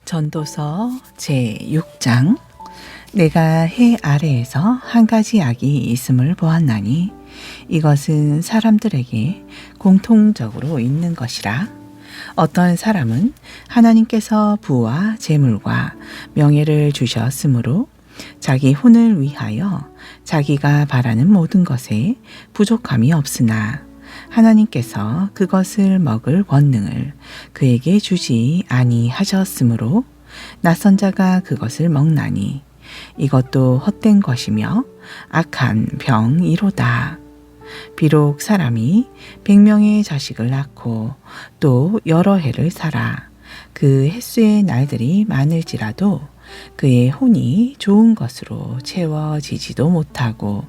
전도서 제6장. 내가 해 아래에서 한 가지 약이 있음을 보았나니 이것은 사람들에게 공통적으로 있는 것이라. 어떤 사람은 하나님께서 부와 재물과 명예를 주셨으므로 자기 혼을 위하여 자기가 바라는 모든 것에 부족함이 없으나 하나님께서 그것을 먹을 권능을 그에게 주지 아니하셨으므로 낯선 자가 그것을 먹나니 이것도 헛된 것이며 악한 병이로다. 비록 사람이 100명의 자식을 낳고 또 여러 해를 살아 그 햇수의 날들이 많을지라도 그의 혼이 좋은 것으로 채워지지도 못하고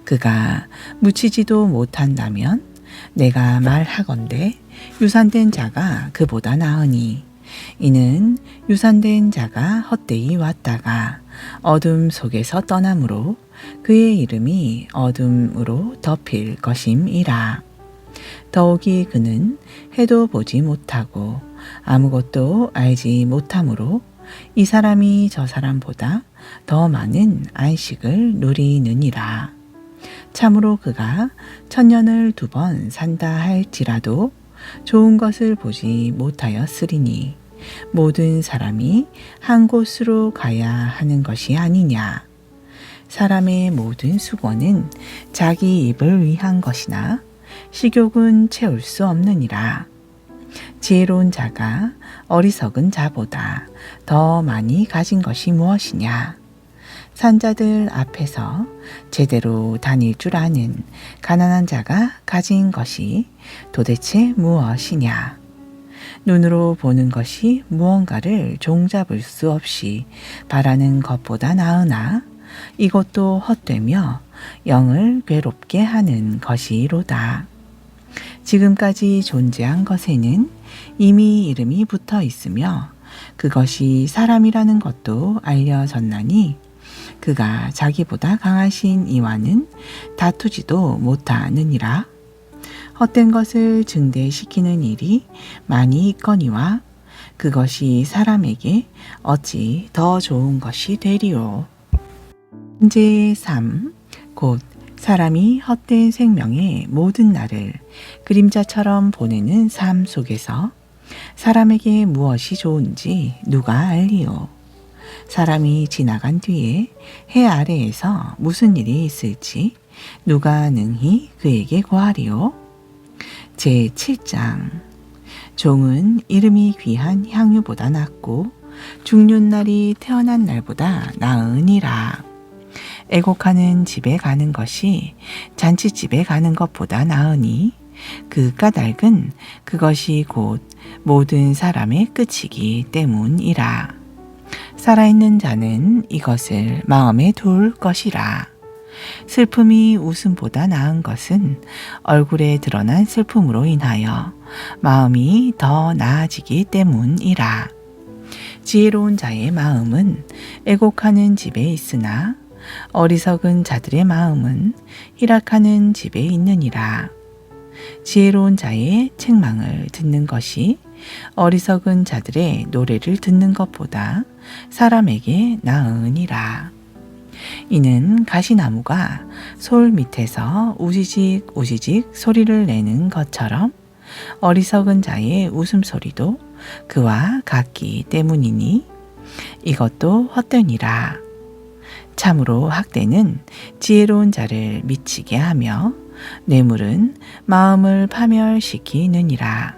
그가 묻히지도 못한다면 내가 말하건대 유산된 자가 그보다 나으니 이는 유산된 자가 헛되이 왔다가 어둠 속에서 떠나므로 그의 이름이 어둠으로 덮일 것임이라. 더욱이 그는 해도 보지 못하고 아무것도 알지 못하므로 이 사람이 저 사람보다 더 많은 안식을 누리느니라. 참으로 그가 1000년을 2번 산다 할지라도 좋은 것을 보지 못하였으리니 모든 사람이 한 곳으로 가야 하는 것이 아니냐. 사람의 모든 수고는 자기 입을 위한 것이나 식욕은 채울 수 없느니라. 지혜로운 자가 어리석은 자보다 더 많이 가진 것이 무엇이냐. 산자들 앞에서 제대로 다닐 줄 아는 가난한 자가 가진 것이 도대체 무엇이냐. 눈으로 보는 것이 무언가를 종잡을 수 없이 바라는 것보다 나으나 이것도 헛되며 영을 괴롭게 하는 것이로다. 지금까지 존재한 것에는 이미 이름이 붙어 있으며 그것이 사람이라는 것도 알려졌나니 그가 자기보다 강하신 이와는 다투지도 못하느니라. 헛된 것을 증대시키는 일이 많이 있거니와 그것이 사람에게 어찌 더 좋은 것이 되리요. 제3. 곧 사람이 헛된 생명의 모든 날을 그림자처럼 보내는 삶 속에서 사람에게 무엇이 좋은지 누가 알리요. 사람이 지나간 뒤에 해 아래에서 무슨 일이 있을지 누가 능히 그에게 고하리요. 제7장. 종은 이름이 귀한 향유보다 낫고 죽는 날이 태어난 날보다 나으니라. 애곡하는 집에 가는 것이 잔치집에 가는 것보다 나으니 그 까닭은 그것이 곧 모든 사람의 끝이기 때문이라. 살아있는 자는 이것을 마음에 둘 것이라. 슬픔이 웃음보다 나은 것은 얼굴에 드러난 슬픔으로 인하여 마음이 더 나아지기 때문이라. 지혜로운 자의 마음은 애곡하는 집에 있으나 어리석은 자들의 마음은 희락하는 집에 있느니라. 지혜로운 자의 책망을 듣는 것이 어리석은 자들의 노래를 듣는 것보다 사람에게 나으니라. 이는 가시나무가 솔 밑에서 우지직 우지직 소리를 내는 것처럼 어리석은 자의 웃음소리도 그와 같기 때문이니 이것도 헛되니라. 참으로 학대는 지혜로운 자를 미치게 하며 뇌물은 마음을 파멸시키느니라.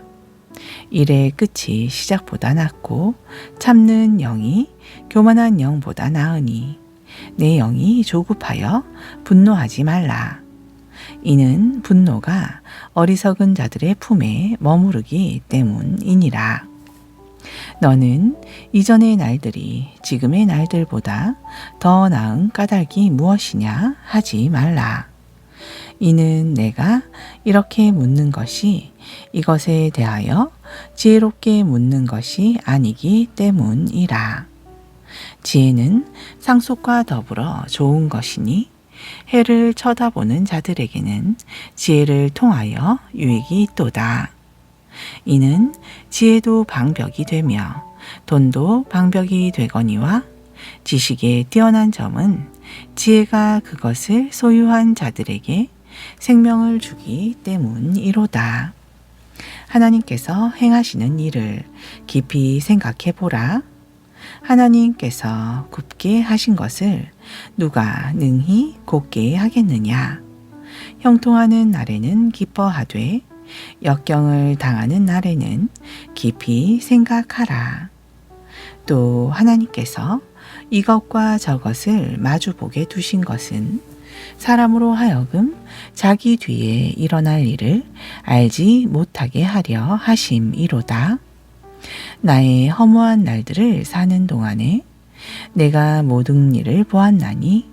일의 끝이 시작보다 낫고 참는 영이 교만한 영보다 나으니 내 영이 조급하여 분노하지 말라. 이는 분노가 어리석은 자들의 품에 머무르기 때문이니라. 너는 이전의 날들이 지금의 날들보다 더 나은 까닭이 무엇이냐 하지 말라. 이는 내가 이렇게 묻는 것이 이것에 대하여 지혜롭게 묻는 것이 아니기 때문이라. 지혜는 상속과 더불어 좋은 것이니 해를 쳐다보는 자들에게는 지혜를 통하여 유익이 있도다. 이는 지혜도 방벽이 되며 돈도 방벽이 되거니와 지식에 뛰어난 점은 지혜가 그것을 소유한 자들에게 생명을 주기 때문이로다. 하나님께서 행하시는 일을 깊이 생각해 보라. 하나님께서 굽게 하신 것을 누가 능히 곧게 하겠느냐. 형통하는 날에는 기뻐하되 역경을 당하는 날에는 깊이 생각하라. 또 하나님께서 이것과 저것을 마주보게 두신 것은 사람으로 하여금 자기 뒤에 일어날 일을 알지 못하게 하려 하심이로다. 나의 허무한 날들을 사는 동안에 내가 모든 일을 보았나니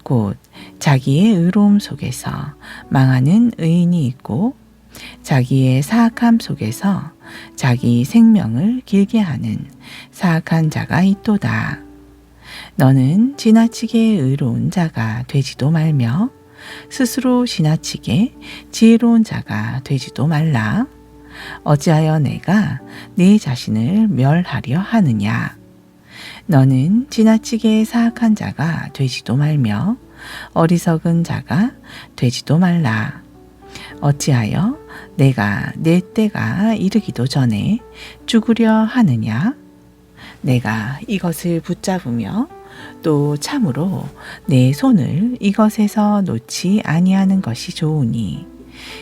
곧 자기의 의로움 속에서 망하는 의인이 있고 자기의 사악함 속에서 자기 생명을 길게 하는 사악한 자가 있도다. 너는 지나치게 의로운 자가 되지도 말며 스스로 지나치게 지혜로운 자가 되지도 말라. 어찌하여 내가 네 자신을 멸하려 하느냐. 너는 지나치게 사악한 자가 되지도 말며 어리석은 자가 되지도 말라. 어찌하여 내가 내 때가 이르기도 전에 죽으려 하느냐. 내가 이것을 붙잡으며 또 참으로 내 손을 이것에서 놓지 아니하는 것이 좋으니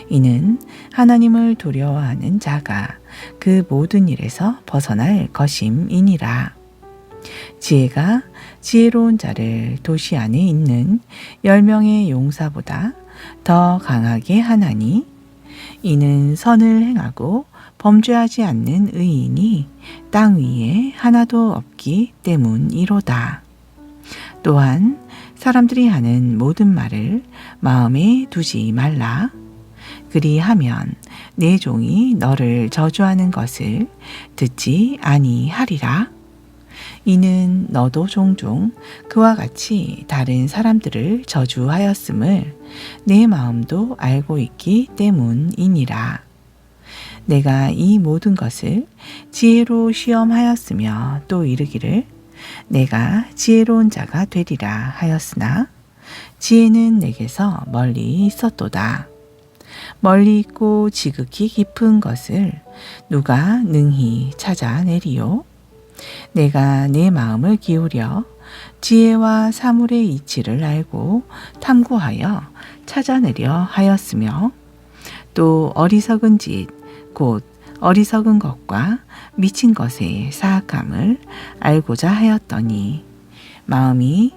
이는 하나님을 두려워하는 자가 그 모든 일에서 벗어날 것임이니라. 지혜가 지혜로운 자를 도시 안에 있는 10명의 용사보다 더 강하게 하나니 이는 선을 행하고 범죄하지 않는 의인이 땅 위에 하나도 없기 때문이로다. 또한 사람들이 하는 모든 말을 마음에 두지 말라. 그리하면 내 종이 너를 저주하는 것을 듣지 아니하리라. 이는 너도 종종 그와 같이 다른 사람들을 저주하였음을 내 마음도 알고 있기 때문이니라. 내가 이 모든 것을 지혜로 시험하였으며 또 이르기를 내가 지혜로운 자가 되리라 하였으나 지혜는 내게서 멀리 있었도다. 멀리 있고 지극히 깊은 것을 누가 능히 찾아내리요? 내가 내 마음을 기울여 지혜와 사물의 이치를 알고 탐구하여 찾아내려 하였으며 또 어리석은 짓 곧 어리석은 것과 미친 것의 사악함을 알고자 하였더니 마음이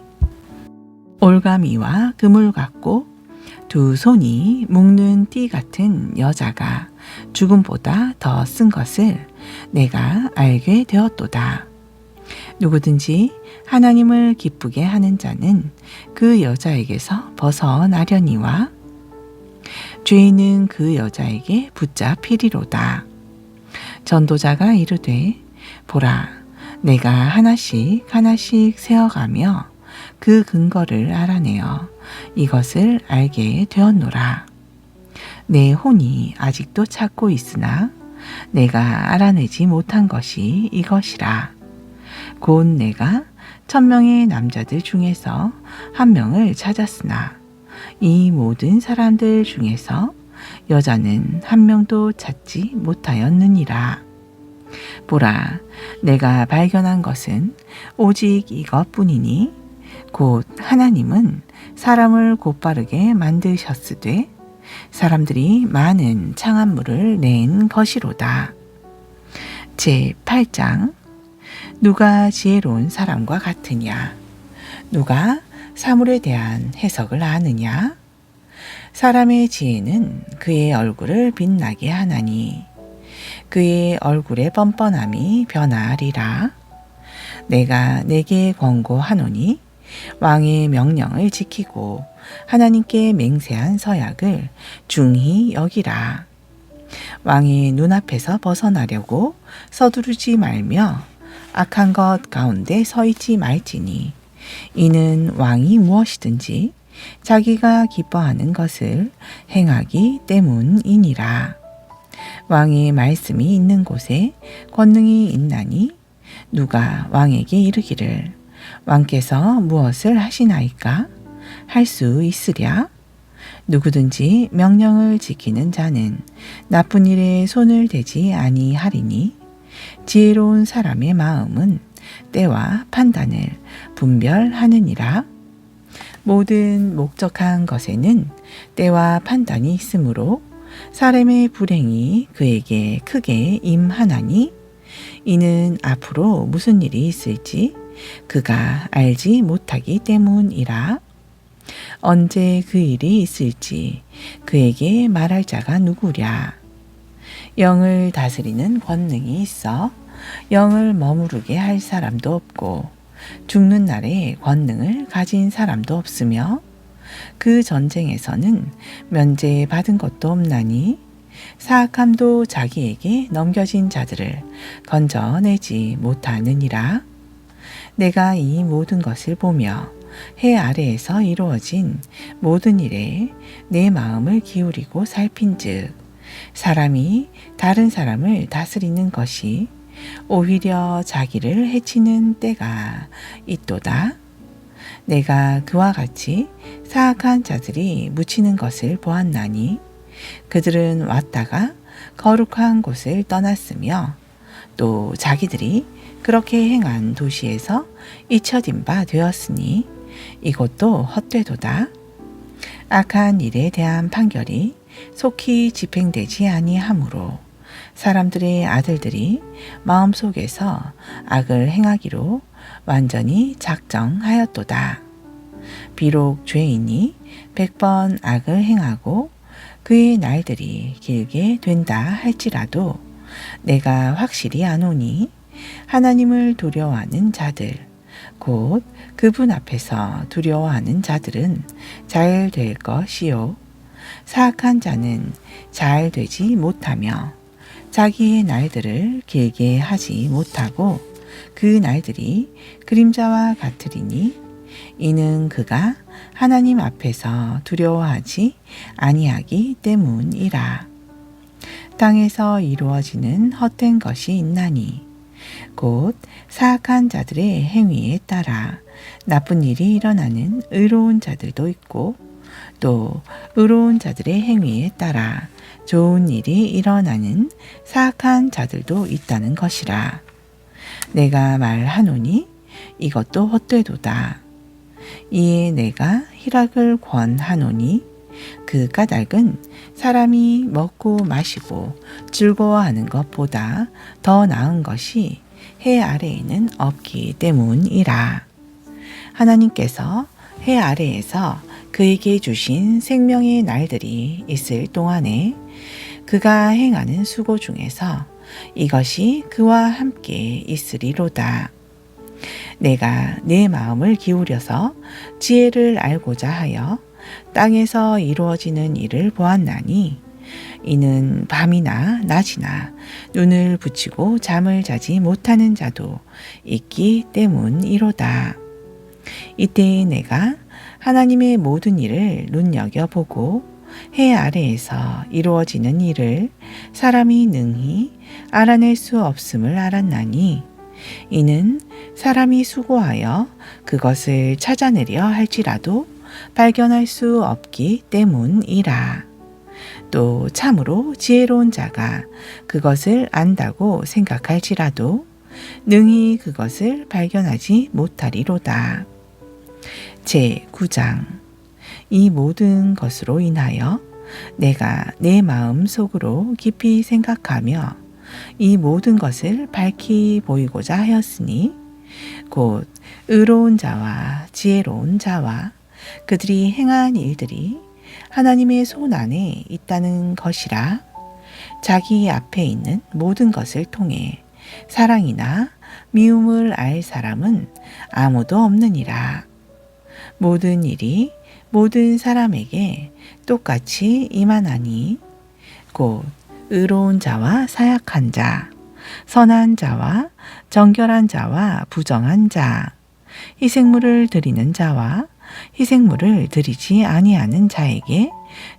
올가미와 그물 같고 두 손이 묶는 띠 같은 여자가 죽음보다 더 쓴 것을 내가 알게 되었도다. 누구든지 하나님을 기쁘게 하는 자는 그 여자에게서 벗어나려니와 죄인은 그 여자에게 붙잡히리로다. 전도자가 이르되 보라 내가 하나씩 하나씩 세어가며 그 근거를 알아내어 이것을 알게 되었노라. 내 혼이 아직도 찾고 있으나 내가 알아내지 못한 것이 이것이라. 곧 내가 1000명의 남자들 중에서 한 명을 찾았으나 이 모든 사람들 중에서 여자는 한 명도 찾지 못하였느니라. 보라, 내가 발견한 것은 오직 이것뿐이니 곧 하나님은 사람을 곧바르게 만드셨으되 사람들이 많은 창안물을 낸 것이로다. 제8장 누가 지혜로운 사람과 같으냐? 누가 사물에 대한 해석을 아느냐? 사람의 지혜는 그의 얼굴을 빛나게 하나니 그의 얼굴의 뻔뻔함이 변하리라. 내가 내게 권고하노니 왕의 명령을 지키고 하나님께 맹세한 서약을 중히 여기라. 왕의 눈앞에서 벗어나려고 서두르지 말며 악한 것 가운데 서 있지 말지니 이는 왕이 무엇이든지 자기가 기뻐하는 것을 행하기 때문이니라. 왕의 말씀이 있는 곳에 권능이 있나니 누가 왕에게 이르기를 왕께서 무엇을 하시나이까? 할 수 있으랴? 누구든지 명령을 지키는 자는 나쁜 일에 손을 대지 아니하리니 지혜로운 사람의 마음은 때와 판단을 분별하느니라. 모든 목적한 것에는 때와 판단이 있으므로 사람의 불행이 그에게 크게 임하나니 이는 앞으로 무슨 일이 있을지 그가 알지 못하기 때문이라. 언제 그 일이 있을지 그에게 말할 자가 누구랴. 영을 다스리는 권능이 있어 영을 머무르게 할 사람도 없고 죽는 날에 권능을 가진 사람도 없으며 그 전쟁에서는 면제받은 것도 없나니 사악함도 자기에게 넘겨진 자들을 건져내지 못하느니라. 내가 이 모든 것을 보며 해 아래에서 이루어진 모든 일에 내 마음을 기울이고 살핀즉 사람이 다른 사람을 다스리는 것이 오히려 자기를 해치는 때가 있도다. 내가 그와 같이 사악한 자들이 묻히는 것을 보았나니 그들은 왔다가 거룩한 곳을 떠났으며 또 자기들이 그렇게 행한 도시에서 잊혀진 바 되었으니 이것도 헛되도다. 악한 일에 대한 판결이 속히 집행되지 아니하므로 사람들의 아들들이 마음속에서 악을 행하기로 완전히 작정하였도다. 비록 죄인이 100번 악을 행하고 그의 날들이 길게 된다 할지라도 내가 확실히 아노니 하나님을 두려워하는 자들 곧 그분 앞에서 두려워하는 자들은 잘 될 것이요 사악한 자는 잘 되지 못하며 자기의 날들을 길게 하지 못하고 그 날들이 그림자와 같으리니 이는 그가 하나님 앞에서 두려워하지 아니하기 때문이라. 땅에서 이루어지는 헛된 것이 있나니 곧 사악한 자들의 행위에 따라 나쁜 일이 일어나는 의로운 자들도 있고 또 의로운 자들의 행위에 따라 좋은 일이 일어나는 사악한 자들도 있다는 것이라. 내가 말하노니 이것도 헛되도다. 이에 내가 희락을 권하노니 그 까닭은 사람이 먹고 마시고 즐거워하는 것보다 더 나은 것이 해 아래에는 없기 때문이라. 하나님께서 해 아래에서 그에게 주신 생명의 날들이 있을 동안에 그가 행하는 수고 중에서 이것이 그와 함께 있으리로다. 내가 내 마음을 기울여서 지혜를 알고자 하여 땅에서 이루어지는 일을 보았나니 이는 밤이나 낮이나 눈을 붙이고 잠을 자지 못하는 자도 있기 때문이로다. 이때에 내가 하나님의 모든 일을 눈여겨보고 해 아래에서 이루어지는 일을 사람이 능히 알아낼 수 없음을 알았나니 이는 사람이 수고하여 그것을 찾아내려 할지라도 발견할 수 없기 때문이라. 또 참으로 지혜로운 자가 그것을 안다고 생각할지라도 능히 그것을 발견하지 못하리로다. 제9장 이 모든 것으로 인하여 내가 내 마음 속으로 깊이 생각하며 이 모든 것을 밝히 보이고자 하였으니 곧 의로운 자와 지혜로운 자와 그들이 행한 일들이 하나님의 손 안에 있다는 것이라. 자기 앞에 있는 모든 것을 통해 사랑이나 미움을 알 사람은 아무도 없느니라. 모든 일이 모든 사람에게 똑같이 임하나니 곧 의로운 자와 사약한 자, 선한 자와 정결한 자와 부정한 자, 희생물을 드리는 자와 희생물을 드리지 아니하는 자에게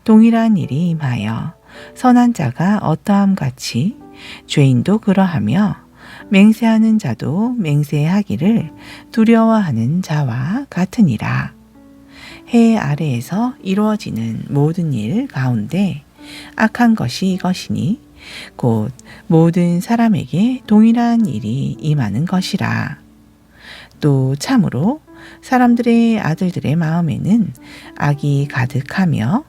동일한 일이 임하여 선한 자가 어떠함 같이 죄인도 그러하며 맹세하는 자도 맹세하기를 두려워하는 자와 같으니라. 해 아래에서 이루어지는 모든 일 가운데 악한 것이 이것이니 곧 모든 사람에게 동일한 일이 임하는 것이라. 또 참으로 사람들의 아들들의 마음에는 악이 가득하며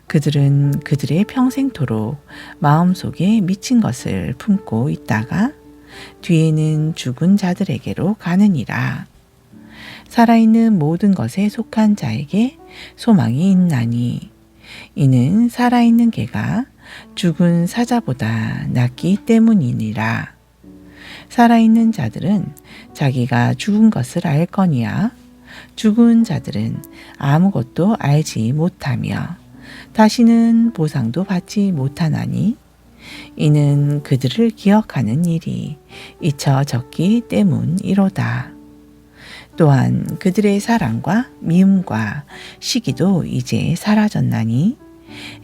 그들은 그들의 평생토록 마음속에 미친 것을 품고 있다가 뒤에는 죽은 자들에게로 가느니라. 살아있는 모든 것에 속한 자에게 소망이 있나니 이는 살아있는 개가 죽은 사자보다 낫기 때문이니라. 살아있는 자들은 자기가 죽은 것을 알거니와 죽은 자들은 아무것도 알지 못하며 다시는 보상도 받지 못하나니 이는 그들을 기억하는 일이 잊혀졌기 때문이로다. 또한 그들의 사랑과 미움과 시기도 이제 사라졌나니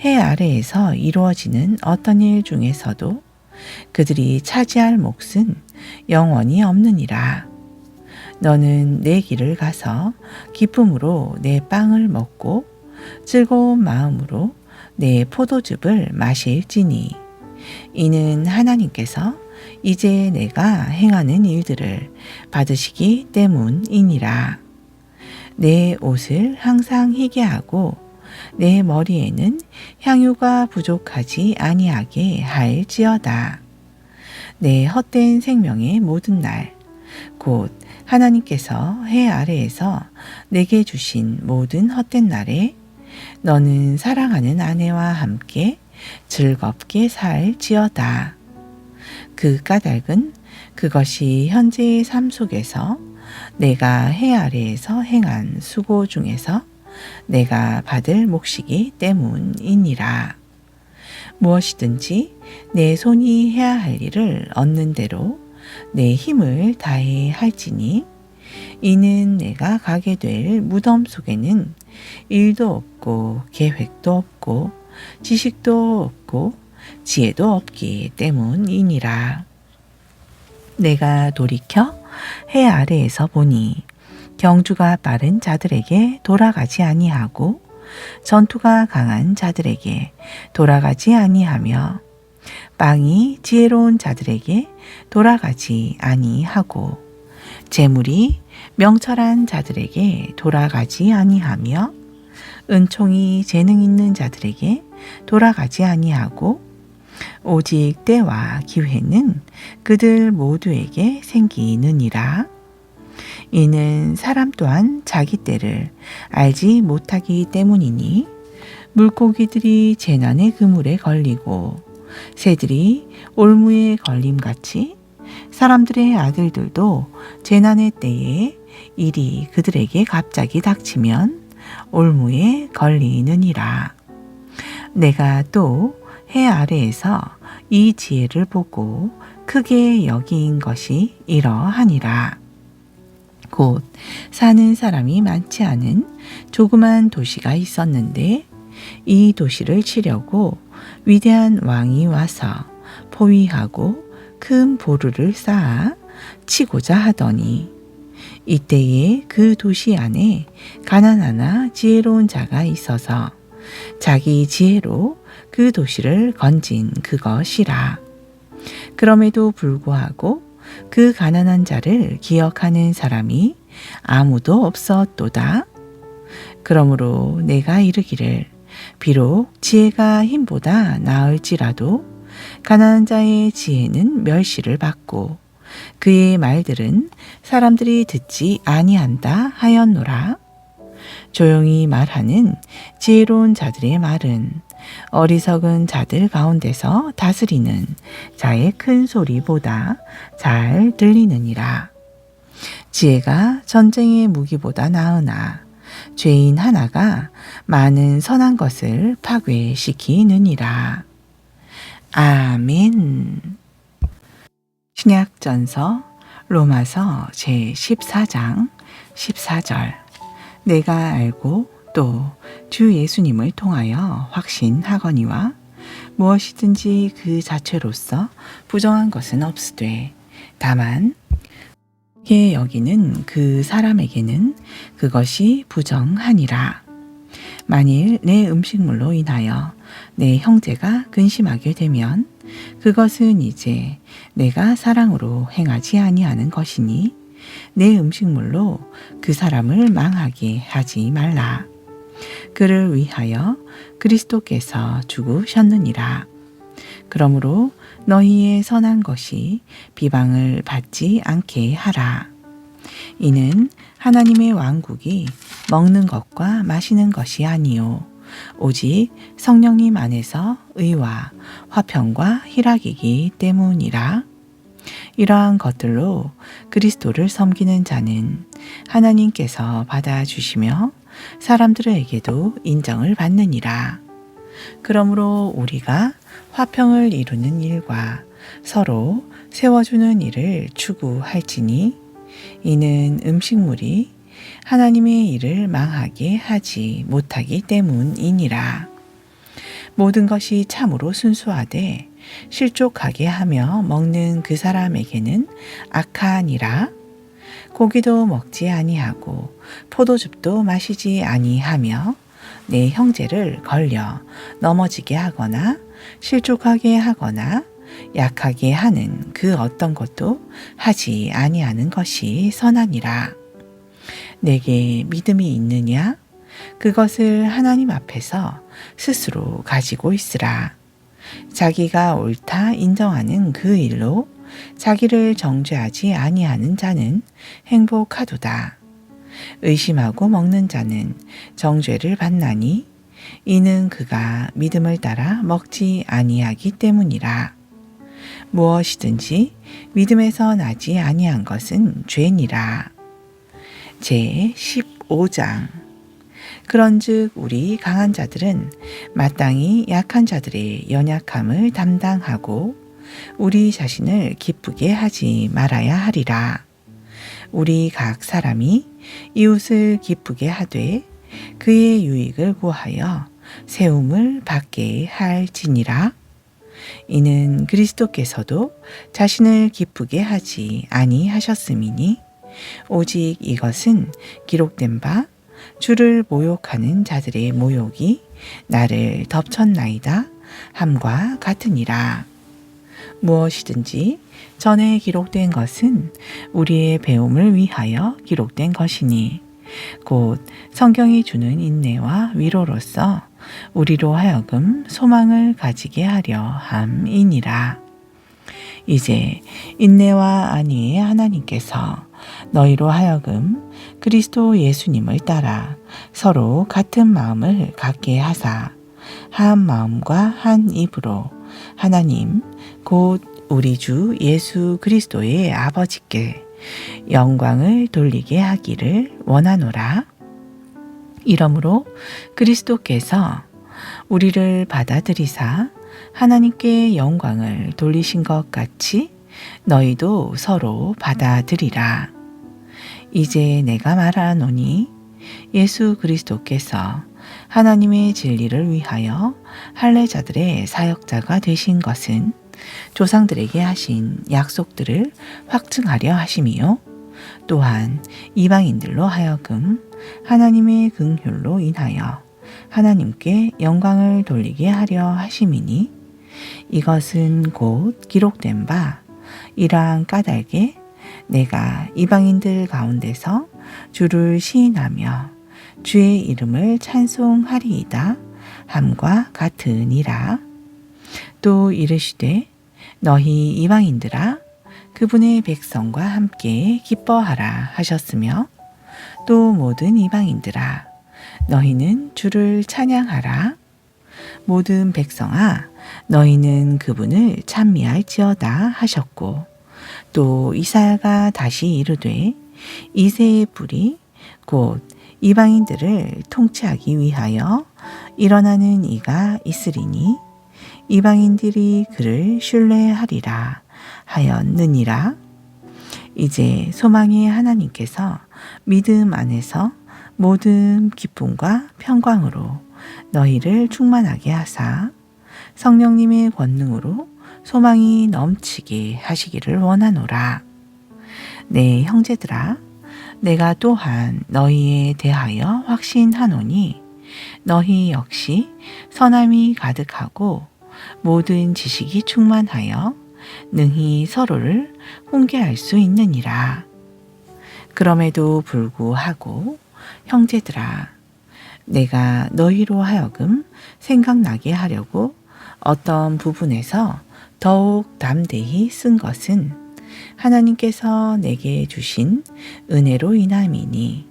해 아래에서 이루어지는 어떤 일 중에서도 그들이 차지할 몫은 영원히 없느니라. 너는 내 길을 가서 기쁨으로 내 빵을 먹고 즐거운 마음으로 내 포도즙을 마실지니 이는 하나님께서 이제 내가 행하는 일들을 받으시기 때문이니라. 내 옷을 항상 희게 하고 내 머리에는 향유가 부족하지 아니하게 할지어다. 내 헛된 생명의 모든 날, 곧 하나님께서 해 아래에서 내게 주신 모든 헛된 날에 너는 사랑하는 아내와 함께 즐겁게 살지어다. 그 까닭은 그것이 현재의 삶 속에서 내가 해 아래에서 행한 수고 중에서 내가 받을 몫이기 때문이니라. 무엇이든지 내 손이 해야 할 일을 얻는 대로 내 힘을 다해 할지니 이는 내가 가게 될 무덤 속에는 일도 없고 계획도 없고 지식도 없고 지혜도 없기 때문이니라. 내가 돌이켜 해 아래에서 보니 경주가 빠른 자들에게 돌아가지 아니하고 전투가 강한 자들에게 돌아가지 아니하며 빵이 지혜로운 자들에게 돌아가지 아니하고 재물이 명철한 자들에게 돌아가지 아니하며 은총이 재능 있는 자들에게 돌아가지 아니하고 오직 때와 기회는 그들 모두에게 생기느니라. 이는 사람 또한 자기 때를 알지 못하기 때문이니 물고기들이 재난의 그물에 걸리고 새들이 올무에 걸림같이 사람들의 아들들도 재난의 때에 일이 그들에게 갑자기 닥치면 올무에 걸리느니라. 내가 또 해 아래에서 이 지혜를 보고 크게 여긴 것이 이러하니라. 곧 사는 사람이 많지 않은 조그만 도시가 있었는데 이 도시를 치려고 위대한 왕이 와서 포위하고 큰 보루를 쌓아 치고자 하더니 이때에 그 도시 안에 가난하나 지혜로운 자가 있어서 자기 지혜로 그 도시를 건진 그것이라. 그럼에도 불구하고 그 가난한 자를 기억하는 사람이 아무도 없었도다. 그러므로 내가 이르기를 비록 지혜가 힘보다 나을지라도 가난한 자의 지혜는 멸시를 받고 그의 말들은 사람들이 듣지 아니한다 하였노라. 조용히 말하는 지혜로운 자들의 말은 어리석은 자들 가운데서 다스리는 자의 큰 소리보다 잘 들리느니라. 지혜가 전쟁의 무기보다 나으나 죄인 하나가 많은 선한 것을 파괴시키느니라. 아멘. 신약전서 로마서 제14장 14절. 내가 알고 또 주 예수님을 통하여 확신하거니와 무엇이든지 그 자체로서 부정한 것은 없으되 다만 게 여기는 그 사람에게는 그것이 부정하니라. 만일 내 음식물로 인하여 내 형제가 근심하게 되면 그것은 이제 내가 사랑으로 행하지 아니하는 것이니 내 음식물로 그 사람을 망하게 하지 말라. 그를 위하여 그리스도께서 죽으셨느니라. 그러므로 너희의 선한 것이 비방을 받지 않게 하라. 이는 하나님의 왕국이 먹는 것과 마시는 것이 아니요 오직 성령님 안에서 의와 화평과 희락이기 때문이라. 이러한 것들로 그리스도를 섬기는 자는 하나님께서 받아주시며 사람들에게도 인정을 받느니라. 그러므로 우리가 화평을 이루는 일과 서로 세워주는 일을 추구할지니 이는 음식물이 하나님의 일을 망하게 하지 못하기 때문이니라. 모든 것이 참으로 순수하되 실족하게 하며 먹는 그 사람에게는 악하니라. 고기도 먹지 아니하고 포도즙도 마시지 아니하며 내 형제를 걸려 넘어지게 하거나 실족하게 하거나 약하게 하는 그 어떤 것도 하지 아니하는 것이 선하니라. 내게 믿음이 있느냐? 그것을 하나님 앞에서 스스로 가지고 있으라. 자기가 옳다 인정하는 그 일로 자기를 정죄하지 아니하는 자는 행복하도다. 의심하고 먹는 자는 정죄를 받나니 이는 그가 믿음을 따라 먹지 아니하기 때문이라. 무엇이든지 믿음에서 나지 아니한 것은 죄니라. 제 15장. 그런즉 우리 강한 자들은 마땅히 약한 자들의 연약함을 담당하고 우리 자신을 기쁘게 하지 말아야 하리라. 우리 각 사람이 이웃을 기쁘게 하되 그의 유익을 구하여 세움을 받게 할지니라. 이는 그리스도께서도 자신을 기쁘게 하지 아니하셨음이니 오직 이것은 기록된 바 주를 모욕하는 자들의 모욕이 나를 덮쳤나이다 함과 같으니라. 무엇이든지 전에 기록된 것은 우리의 배움을 위하여 기록된 것이니 곧 성경이 주는 인내와 위로로서 우리로 하여금 소망을 가지게 하려 함이니라. 이제 인내와 안위의 하나님께서 너희로 하여금 그리스도 예수님을 따라 서로 같은 마음을 갖게 하사 한 마음과 한 입으로 하나님 곧 우리 주 예수 그리스도의 아버지께 영광을 돌리게 하기를 원하노라. 이러므로 그리스도께서 우리를 받아들이사 하나님께 영광을 돌리신 것 같이 너희도 서로 받아들이라. 이제 내가 말하노니 예수 그리스도께서 하나님의 진리를 위하여 할례자들의 사역자가 되신 것은 조상들에게 하신 약속들을 확증하려 하심이요 또한 이방인들로 하여금 하나님의 긍휼로 인하여 하나님께 영광을 돌리게 하려 하심이니 이것은 곧 기록된 바 이러한 까닭에 내가 이방인들 가운데서 주를 시인하며 주의 이름을 찬송하리이다 함과 같으니라. 또 이르시되 너희 이방인들아 그분의 백성과 함께 기뻐하라 하셨으며 또 모든 이방인들아 너희는 주를 찬양하라. 모든 백성아 너희는 그분을 찬미할지어다 하셨고 또 이사야가 다시 이르되 이새의 뿔이 곧 이방인들을 통치하기 위하여 일어나는 이가 있으리니 이방인들이 그를 신뢰하리라 하였느니라. 이제 소망의 하나님께서 믿음 안에서 모든 기쁨과 평강으로 너희를 충만하게 하사 성령님의 권능으로 소망이 넘치게 하시기를 원하노라. 내 형제들아, 내가 또한 너희에 대하여 확신하노니 너희 역시 선함이 가득하고 모든 지식이 충만하여 능히 서로를 훈계할 수 있느니라. 그럼에도 불구하고 형제들아, 내가 너희로 하여금 생각나게 하려고 어떤 부분에서 더욱 담대히 쓴 것은 하나님께서 내게 주신 은혜로 인함이니,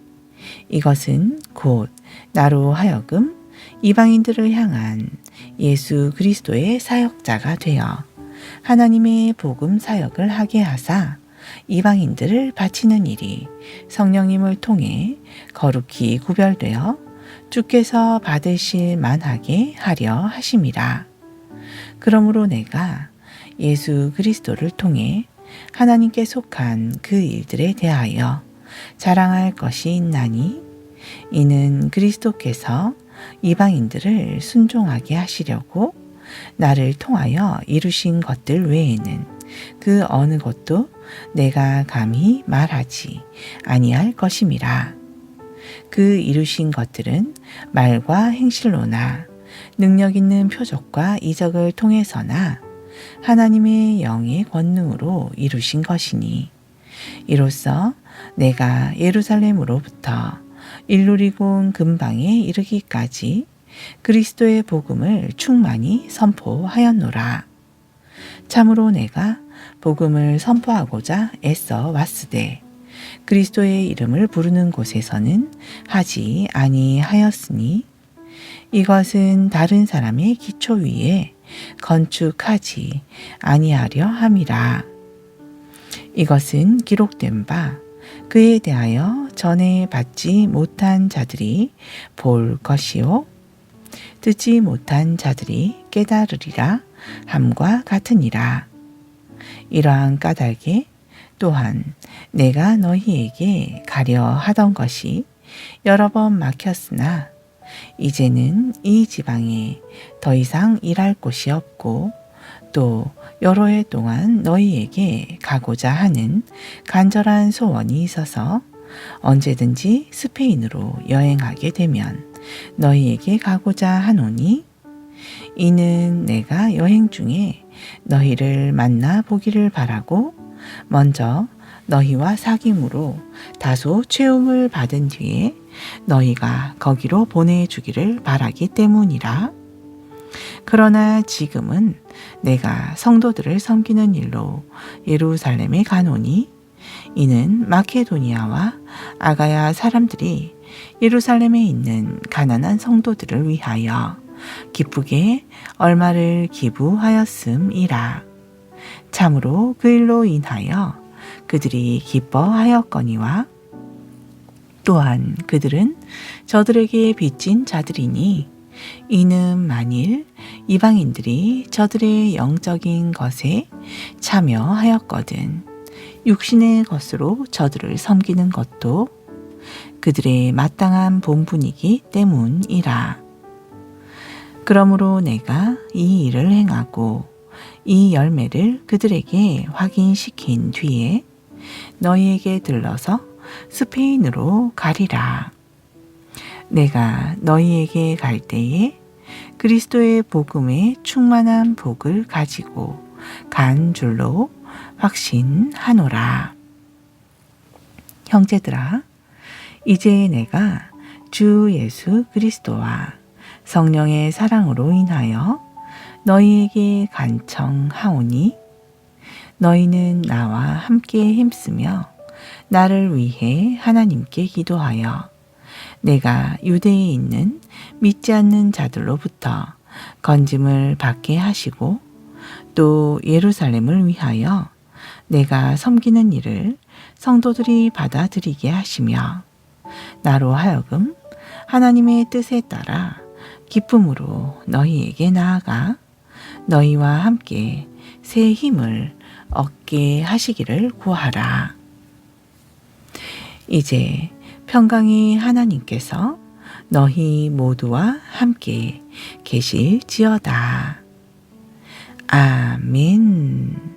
이것은 곧 나로 하여금 이방인들을 향한 예수 그리스도의 사역자가 되어 하나님의 복음 사역을 하게 하사 이방인들을 바치는 일이 성령님을 통해 거룩히 구별되어 주께서 받으실 만하게 하려 하심이라. 그러므로 내가 예수 그리스도를 통해 하나님께 속한 그 일들에 대하여 자랑할 것이 있나니, 이는 그리스도께서 이방인들을 순종하게 하시려고 나를 통하여 이루신 것들 외에는 그 어느 것도 내가 감히 말하지 아니할 것임이라. 그 이루신 것들은 말과 행실로나 능력 있는 표적과 이적을 통해서나 하나님의 영의 권능으로 이루신 것이니, 이로써 내가 예루살렘으로부터 일루리곤 근방에 이르기까지 그리스도의 복음을 충만히 선포하였노라. 참으로 내가 복음을 선포하고자 애써 왔으되 그리스도의 이름을 부르는 곳에서는 하지 아니하였으니, 이것은 다른 사람의 기초 위에 건축하지 아니하려 함이라. 이것은 기록된 바 그에 대하여 전에 받지 못한 자들이 볼 것이요 듣지 못한 자들이 깨달으리라 함과 같으니라. 이러한 까닭에 또한 내가 너희에게 가려 하던 것이 여러 번 막혔으나 이제는 이 지방에 더 이상 일할 곳이 없고, 또 여러 해 동안 너희에게 가고자 하는 간절한 소원이 있어서 언제든지 스페인으로 여행하게 되면 너희에게 가고자 하노니, 이는 내가 여행 중에 너희를 만나 보기를 바라고 먼저 너희와 사귐으로 다소 채움을 받은 뒤에 너희가 거기로 보내주기를 바라기 때문이라. 그러나 지금은 내가 성도들을 섬기는 일로 예루살렘에 가노니, 이는 마케도니아와 아가야 사람들이 예루살렘에 있는 가난한 성도들을 위하여 기쁘게 얼마를 기부하였음이라. 참으로 그 일로 인하여 그들이 기뻐하였거니와, 또한 그들은 저들에게 빚진 자들이니, 이는 만일 이방인들이 저들의 영적인 것에 참여하였거든 육신의 것으로 저들을 섬기는 것도 그들의 마땅한 본분이기 때문이라. 그러므로 내가 이 일을 행하고 이 열매를 그들에게 확인시킨 뒤에 너희에게 들러서 스페인으로 가리라. 내가 너희에게 갈 때에 그리스도의 복음의 충만한 복을 가지고 간 줄로 확신하노라. 형제들아, 이제 내가 주 예수 그리스도와 성령의 사랑으로 인하여 너희에게 간청하오니, 너희는 나와 함께 힘쓰며 나를 위해 하나님께 기도하여 내가 유대에 있는 믿지 않는 자들로부터 건짐을 받게 하시고, 또 예루살렘을 위하여 내가 섬기는 일을 성도들이 받아들이게 하시며, 나로 하여금 하나님의 뜻에 따라 기쁨으로 너희에게 나아가 너희와 함께 새 힘을 얻게 하시기를 구하라. 이제 평강의 하나님께서 너희 모두와 함께 계실지어다. 아멘.